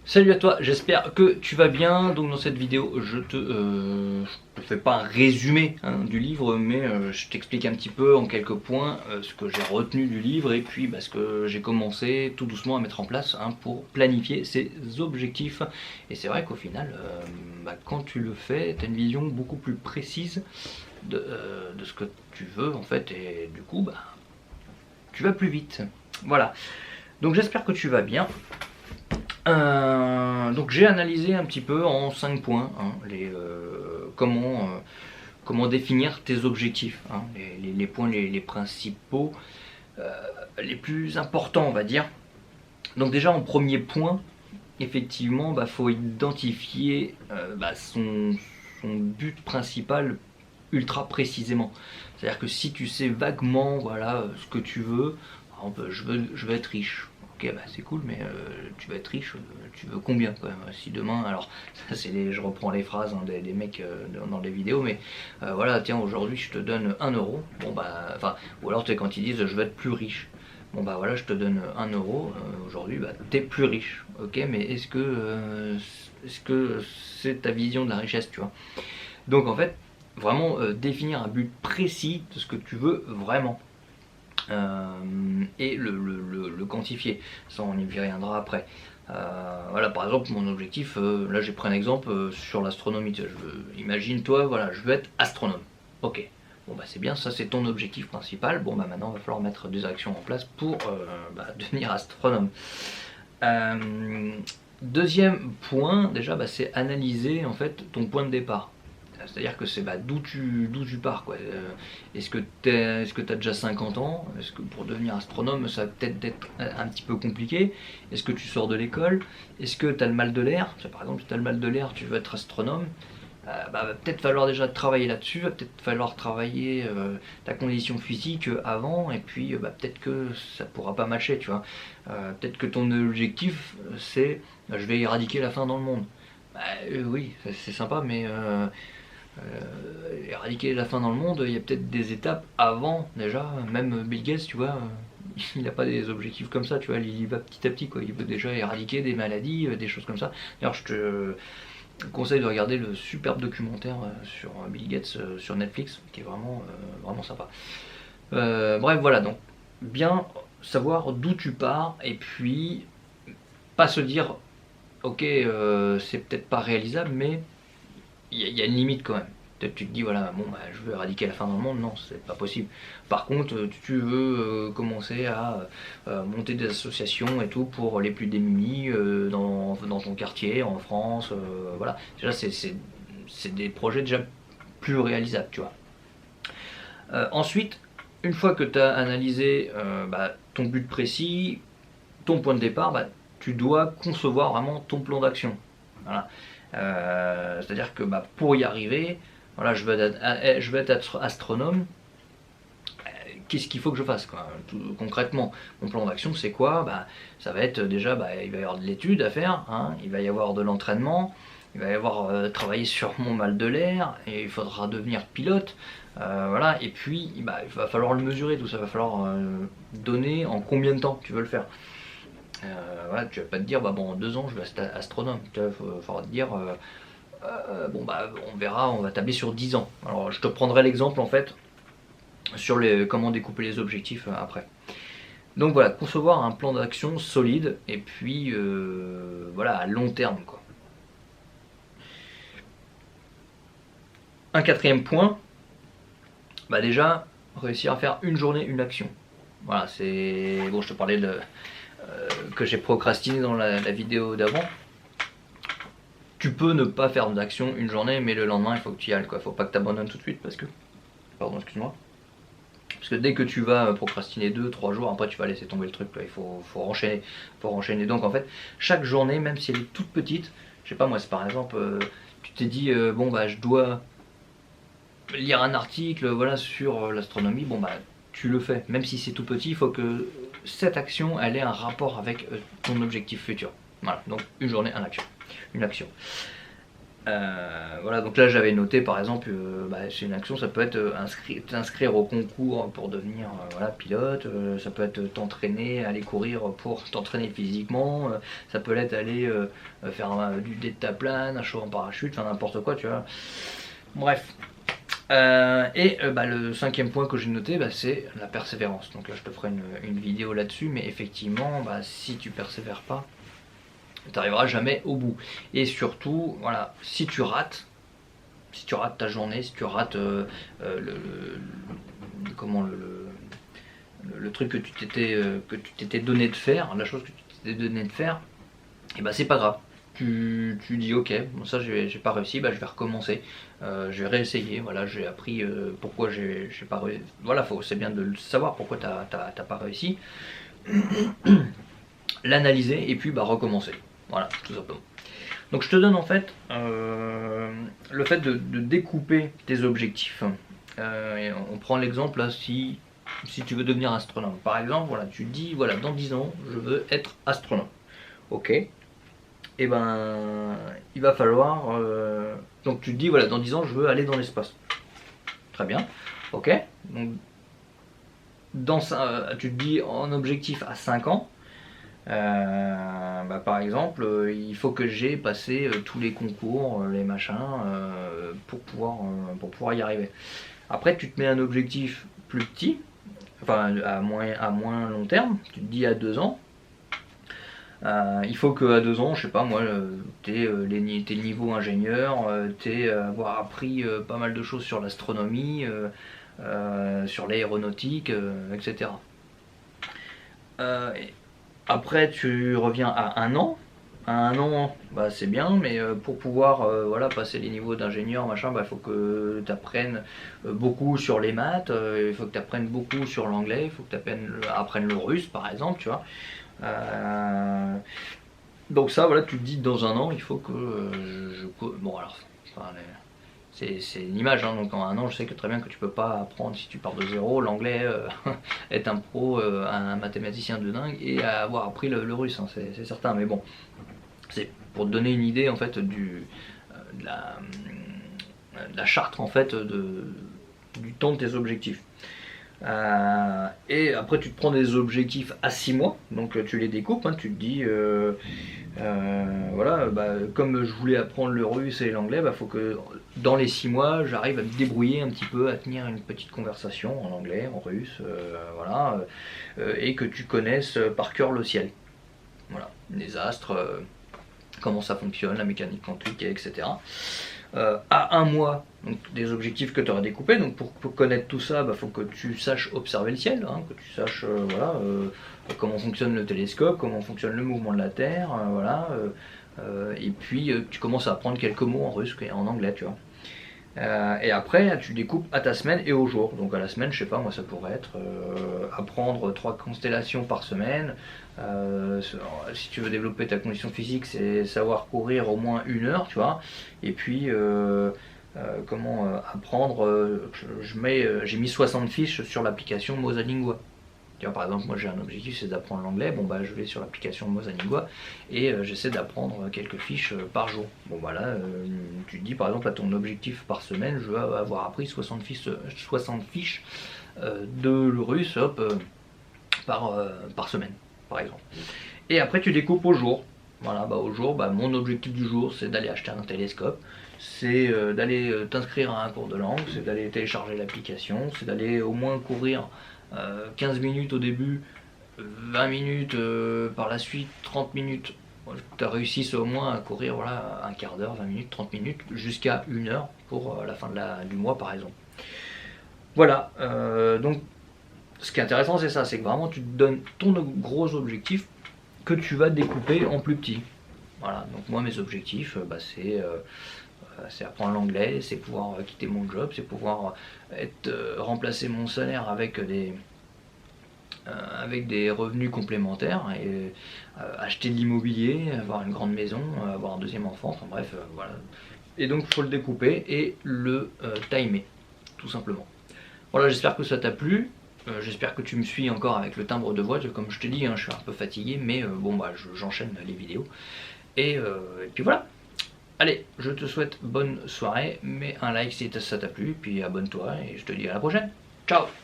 Salut à toi, j'espère que tu vas bien. Donc dans cette vidéo, je te fais pas un résumé du livre, mais je t'explique un petit peu en quelques points ce que j'ai retenu du livre et puis ce que j'ai commencé tout doucement à mettre en place pour planifier ses objectifs. Et c'est vrai qu'au final, quand tu le fais, tu as une vision beaucoup plus précise de ce que tu veux en fait, et du coup, tu vas plus vite. Voilà. Donc j'espère que tu vas bien. Donc j'ai analysé un petit peu en 5 points comment définir tes objectifs, les points les principaux, les plus importants on va dire. Donc déjà en premier point, effectivement, faut identifier son but principal ultra précisément. C'est-à-dire que si tu sais vaguement voilà ce que tu veux, par exemple, je veux être riche. Ok, c'est cool, mais tu vas être riche, tu veux combien quand même? Si demain, alors ça je reprends les phrases des mecs dans les vidéos, mais voilà, tiens, aujourd'hui je te donne 1 euro. Bon ou alors tu sais, quand ils disent je veux être plus riche. Bon voilà, je te donne 1 euro, aujourd'hui t'es plus riche, ok, mais est-ce que c'est ta vision de la richesse, tu vois? Donc en fait, vraiment définir un but précis de ce que tu veux vraiment. Et le quantifier. Ça, on y reviendra après. Voilà, par exemple, mon objectif, là j'ai pris un exemple sur l'astronomie. Imagine-toi, voilà, je veux être astronome. Ok, bon c'est bien, ça c'est ton objectif principal. Bon maintenant, il va falloir mettre des actions en place pour devenir astronome. Deuxième point, déjà, c'est analyser en fait ton point de départ. C'est-à-dire que c'est d'où tu pars, quoi. Est-ce que tu as déjà 50 ans? Est-ce que pour devenir astronome, ça va peut-être être un petit peu compliqué? Est-ce que tu sors de l'école? Est-ce que tu as le mal de l'air? Par exemple, si tu as le mal de l'air, tu veux être astronome, va peut-être falloir déjà travailler là-dessus, va peut-être falloir travailler ta condition physique avant, et puis peut-être que ça pourra pas matcher, tu vois. Peut-être que ton objectif, c'est je vais éradiquer la faim dans le monde. Oui, c'est sympa, mais éradiquer la faim dans le monde, il y a peut-être des étapes avant déjà. Même Bill Gates, tu vois, il n'a pas des objectifs comme ça, tu vois, il y va petit à petit, quoi. Il veut déjà éradiquer des maladies, des choses comme ça. D'ailleurs, je te conseille de regarder le superbe documentaire sur Bill Gates sur Netflix, qui est vraiment sympa. Bref, voilà, donc bien savoir d'où tu pars, et puis pas se dire ok, c'est peut-être pas réalisable, mais il y a une limite quand même. Peut-être tu te dis voilà, bon je veux éradiquer la faim dans le monde, non, c'est pas possible. Par contre, tu veux commencer à monter des associations et tout pour les plus démunis dans ton quartier, en France, voilà. Déjà c'est des projets déjà plus réalisables, tu vois. Ensuite, une fois que tu as analysé ton but précis, ton point de départ, tu dois concevoir vraiment ton plan d'action. Voilà. C'est-à-dire que pour y arriver, voilà, je veux être astronome. Qu'est-ce qu'il faut que je fasse, quoi, concrètement? Mon plan d'action, c'est quoi? Ça va être déjà, il va y avoir de l'étude à faire, il va y avoir de l'entraînement, il va y avoir travailler sur mon mal de l'air, et il faudra devenir pilote, voilà. Et puis il va falloir le mesurer, tout ça, il va falloir donner en combien de temps tu veux le faire. Voilà, tu vas pas te dire en 2 ans je vais être astronome. Il faudra te dire on verra, on va tabler sur 10 ans. Alors je te prendrai l'exemple en fait sur comment découper les objectifs après. Donc voilà, concevoir un plan d'action solide et puis voilà, à long terme, quoi. Un quatrième point, déjà réussir à faire une journée, une action. Voilà, c'est bon, je te parlais que j'ai procrastiné dans la vidéo d'avant. Tu peux ne pas faire d'action une journée, mais le lendemain il faut que tu y ailles, quoi. Faut pas que tu abandonnes tout de suite parce que. Pardon, excuse-moi. Parce que dès que tu vas procrastiner 2-3 jours, après tu vas laisser tomber le truc, quoi. Il faut enchaîner. Donc en fait, chaque journée, même si elle est toute petite, je sais pas moi, c'est par exemple, tu t'es dit je dois lire un article voilà, sur l'astronomie, tu le fais. Même si c'est tout petit, il faut que cette action elle ait un rapport avec ton objectif futur. Voilà, donc une journée, une action. Voilà, donc là j'avais noté par exemple, c'est une action, ça peut être t'inscrire au concours pour devenir voilà, pilote, ça peut être t'entraîner, aller courir pour t'entraîner physiquement, ça peut être aller faire du deltaplane, un saut en parachute, enfin n'importe quoi, tu vois. Bref. Le cinquième point que j'ai noté, c'est la persévérance. Donc là je te ferai une vidéo là-dessus, mais effectivement, si tu persévères pas, tu n'arriveras jamais au bout. Et surtout, voilà, si tu rates ta journée, si tu rates comment le truc que tu t'étais donné de faire, la chose que tu t'étais donné de faire, et c'est pas grave. Tu dis ok, bon ça j'ai pas réussi, je vais recommencer, je vais réessayer, voilà, j'ai appris pourquoi j'ai pas réussi, voilà, c'est bien de le savoir pourquoi t'as pas réussi, l'analyser et puis recommencer, voilà, tout simplement. Donc je te donne en fait le fait de découper tes objectifs. Et on prend l'exemple là, si tu veux devenir astronome. Par exemple, voilà, tu dis voilà, dans 10 ans, je veux être astronome. Ok. Et il va falloir. Donc tu te dis voilà, dans 10 ans, je veux aller dans l'espace. Très bien. Ok. Donc tu te dis en objectif à 5 ans. Par exemple, il faut que j'ai passé tous les concours, les machins, pour pouvoir y arriver. Après, tu te mets un objectif plus petit, enfin à moins long terme, tu te dis à 2 ans. Il faut qu'à 2 ans, je sais pas moi, t'es niveau ingénieur, avoir appris pas mal de choses sur l'astronomie, sur l'aéronautique, etc. Après, tu reviens à 1 an. À 1 an, c'est bien, mais pour pouvoir voilà, passer les niveaux d'ingénieur, machin, il faut que tu apprennes beaucoup sur les maths, il faut que tu apprennes beaucoup sur l'anglais, il faut que tu apprennes le russe, par exemple, tu vois. Donc ça, voilà, tu te dis dans 1 an, il faut que bon, alors, c'est une image, hein, donc en 1 an, je sais que très bien que tu peux pas apprendre si tu pars de zéro l'anglais, être un pro, un mathématicien de dingue et avoir appris le russe, hein, c'est certain. Mais bon, c'est pour te donner une idée en fait de la charte en fait du temps de tes objectifs. Et après tu te prends des objectifs à 6 mois, donc tu les découpes, hein, tu te dis voilà, comme je voulais apprendre le russe et l'anglais, faut que dans les 6 mois j'arrive à me débrouiller un petit peu, à tenir une petite conversation en anglais, en russe, voilà, et que tu connaisses par cœur le ciel, voilà, les astres, comment ça fonctionne, la mécanique quantique, etc. À 1 mois, donc des objectifs que tu auras découpés. Donc pour connaître tout ça, faut que tu saches observer le ciel, hein, que tu saches voilà, comment fonctionne le télescope, comment fonctionne le mouvement de la Terre, voilà. Et puis tu commences à apprendre quelques mots en russe et en anglais, tu vois. Et après, tu découpes à ta semaine et au jour. Donc à la semaine, je sais pas, moi ça pourrait être apprendre 3 constellations par semaine. Si tu veux développer ta condition physique, c'est savoir courir au moins 1 heure, tu vois. Et puis comment apprendre. J'ai mis 60 fiches sur l'application Mosalingua. Par exemple, moi j'ai un objectif, c'est d'apprendre l'anglais. Bon je vais sur l'application Mosalingua et j'essaie d'apprendre quelques fiches par jour. Bon tu te dis par exemple à ton objectif par semaine, je veux avoir appris 60 fiches de russe, par semaine, par exemple. Et après tu découpes au jour. Voilà, au jour, mon objectif du jour, c'est d'aller acheter un télescope, c'est d'aller t'inscrire à un cours de langue, c'est d'aller télécharger l'application, c'est d'aller au moins courir 15 minutes au début, 20 minutes par la suite, 30 minutes. Tu as réussi au moins à courir voilà, un quart d'heure, 20 minutes, 30 minutes, jusqu'à 1 heure pour la fin du mois par exemple. Voilà, donc ce qui est intéressant c'est ça, c'est que vraiment tu te donnes ton gros objectif que tu vas découper en plus petit. Voilà, donc moi mes objectifs, c'est apprendre l'anglais, c'est pouvoir quitter mon job, c'est pouvoir remplacer mon salaire avec des revenus complémentaires et acheter de l'immobilier, avoir une grande maison, avoir un deuxième enfant, enfin bref, voilà. Et donc il faut le découper et le timer, tout simplement. Voilà, j'espère que ça t'a plu. J'espère que tu me suis encore avec le timbre de voix. Comme je te dis, hein, je suis un peu fatigué, mais j'enchaîne les vidéos. Et puis voilà. Allez, je te souhaite bonne soirée, mets un like si ça t'a plu, puis abonne-toi et je te dis à la prochaine. Ciao!